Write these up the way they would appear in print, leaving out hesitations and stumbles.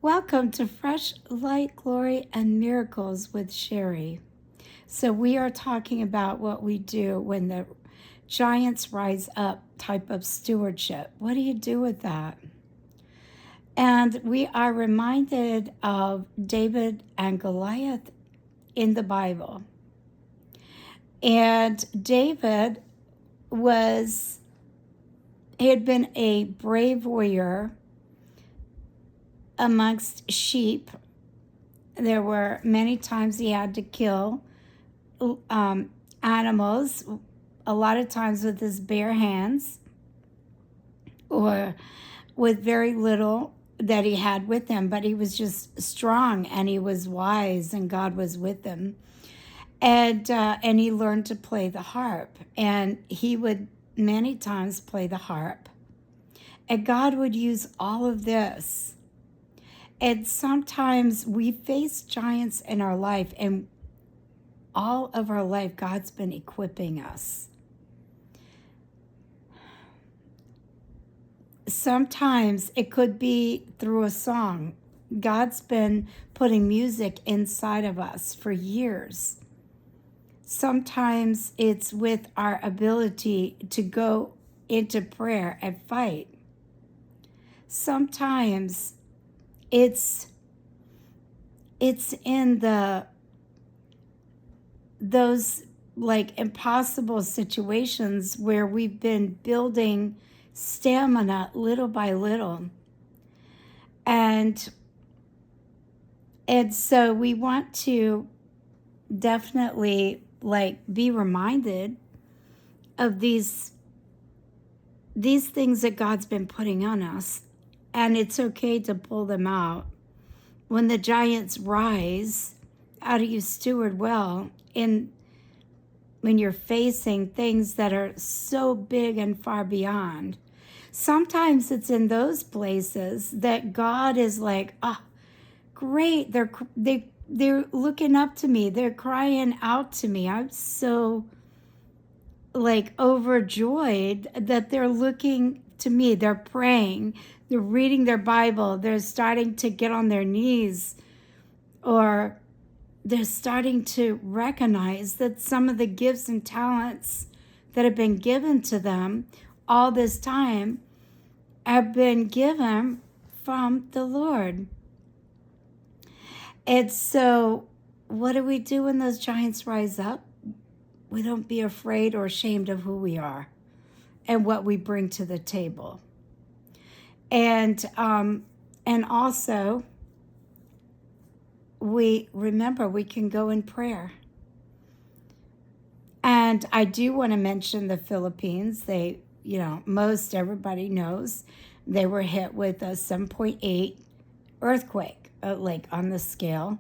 Welcome to Fresh Light, Glory, and Miracles with Sherry. So, we are talking about what we do when the giants rise up type of stewardship. What do you do with that? And we are reminded of David and Goliath in the Bible. And David he had been a brave warrior amongst sheep. There were many times he had to kill animals, a lot of times with his bare hands or with very little that he had with him, but he was just strong and he was wise and God was with him. And he learned to play the harp, and he would many times play the harp. And God would use all of this. And sometimes we face giants in our life, and all of our life, God's been equipping us. Sometimes it could be through a song. God's been putting music inside of us for years. Sometimes it's with our ability to go into prayer and fight. Sometimes it's in those like impossible situations where we've been building stamina little by little. And so we want to definitely be reminded of these things that God's been putting on us. And it's okay to pull them out. When the giants rise, how do you steward well when you're facing things that are so big and far beyond? Sometimes it's in those places that God is like, oh, great, they're looking up to me, they're crying out to me. I'm so overjoyed that they're looking to me, they're praying, they're reading their Bible, they're starting to get on their knees, or they're starting to recognize that some of the gifts and talents that have been given to them all this time have been given from the Lord. And so what do we do when those giants rise up? We don't be afraid or ashamed of who we are and what we bring to the table. And also, we remember we can go in prayer. And I do want to mention the Philippines. They, most everybody knows they were hit with a 7.8 earthquake, on the scale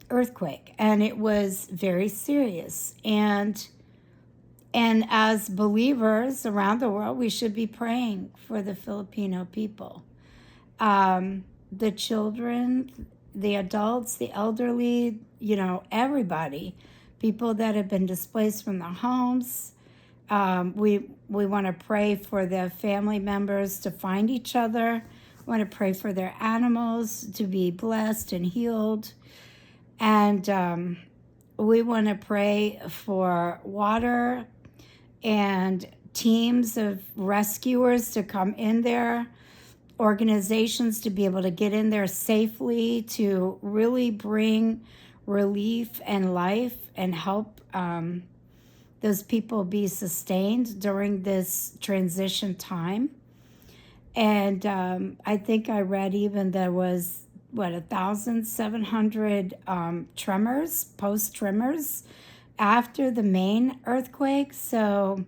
earthquake. And it was very serious. And as believers around the world, we should be praying for the Filipino people. The children, the adults, the elderly, everybody, people that have been displaced from their homes. We want to pray for their family members to find each other. We want to pray for their animals to be blessed and healed. And we want to pray for water and teams of rescuers to come in there, organizations to be able to get in there safely to really bring relief and life and help those people be sustained during this transition time. And I think I read even there was 1,700 tremors, post-tremors after the main earthquake. So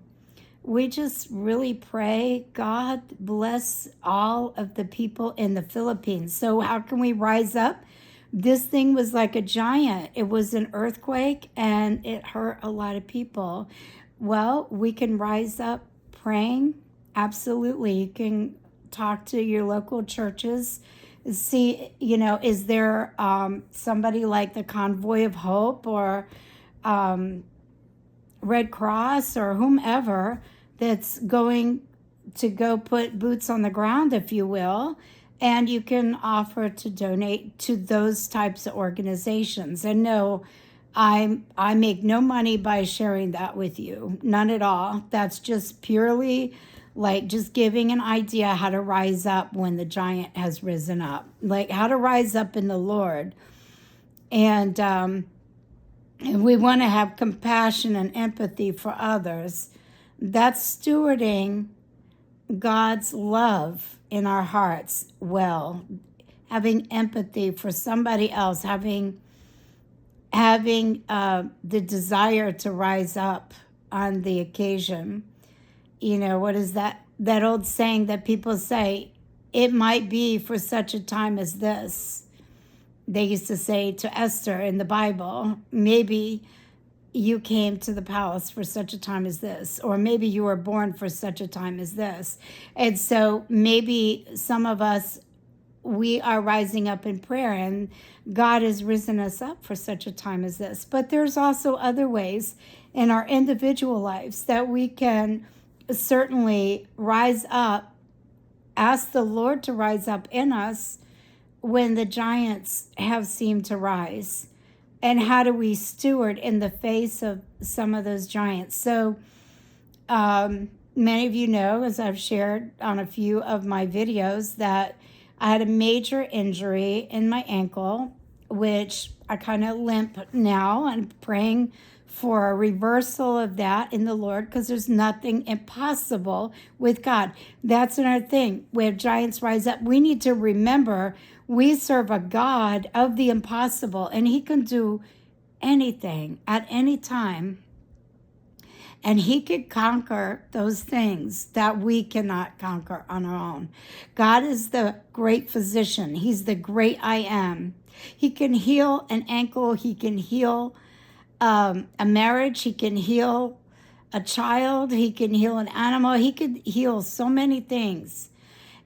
we just really pray, God bless all of the people in the Philippines. So how can we rise up? This thing was like a giant. It was an earthquake and it hurt a lot of people. Well, we can rise up praying. Absolutely. You can talk to your local churches. See, is there somebody like the Convoy of Hope or Red Cross or whomever that's going to go put boots on the ground, if you will, And you can offer to donate to those types of organizations. And no, I make no money by sharing that with you. None at all. That's just purely like just giving an idea how to rise up when the giant has risen up, like how to rise up in the Lord. And we want to have compassion and empathy for others. That's stewarding God's love in our hearts well, having empathy for somebody else, having the desire to rise up on the occasion. You know, what is that old saying that people say, it might be for such a time as this. They used to say to Esther in the Bible, maybe you came to the palace for such a time as this, or maybe you were born for such a time as this. And so maybe some of us, we are rising up in prayer and God has risen us up for such a time as this. But there's also other ways in our individual lives that we can certainly rise up, ask the Lord to rise up in us when the giants have seemed to rise. And how do we steward in the face of some of those giants? So many of you know, as I've shared on a few of my videos, that I had a major injury in my ankle, which I kind of limp now. I'm praying for a reversal of that in the Lord, because there's nothing impossible with God. That's another thing. When giants rise up, we need to remember we serve a God of the impossible, and he can do anything at any time. And he could conquer those things that we cannot conquer on our own. God is the great physician. He's the great I am. He can heal an ankle. He can heal a marriage. He can heal a child. He can heal an animal. He could heal so many things.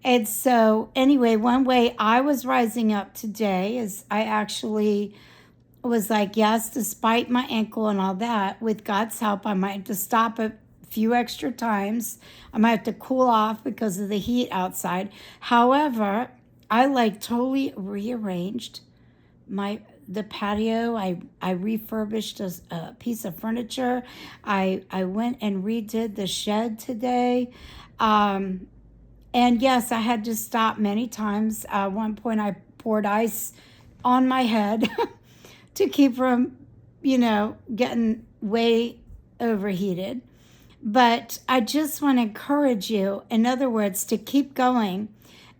And so anyway, one way I was rising up today is I actually was like, yes, despite my ankle and all that, with God's help, I might have to stop a few extra times. I might have to cool off because of the heat outside. However, I like totally rearranged the patio. I refurbished a piece of furniture. I went and redid the shed today. And yes, I had to stop many times. At one point, I poured ice on my head to keep from, getting way overheated. But I just want to encourage you, in other words, to keep going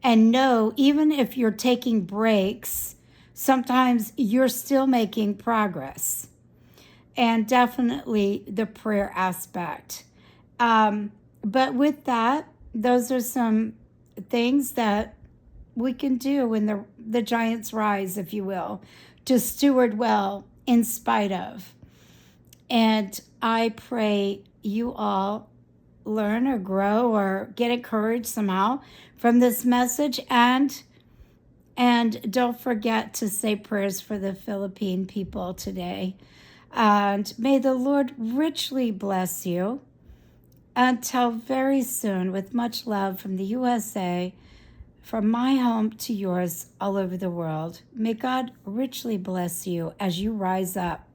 and know, even if you're taking breaks, sometimes you're still making progress. And definitely the prayer aspect. But with that, those are some things that we can do when the giants rise, if you will, to steward well in spite of. And I pray you all learn or grow or get encouraged somehow from this message. And don't forget to say prayers for the Philippine people today. And may the Lord richly bless you. Until very soon, with much love from the USA, from my home to yours all over the world. May God richly bless you as you rise up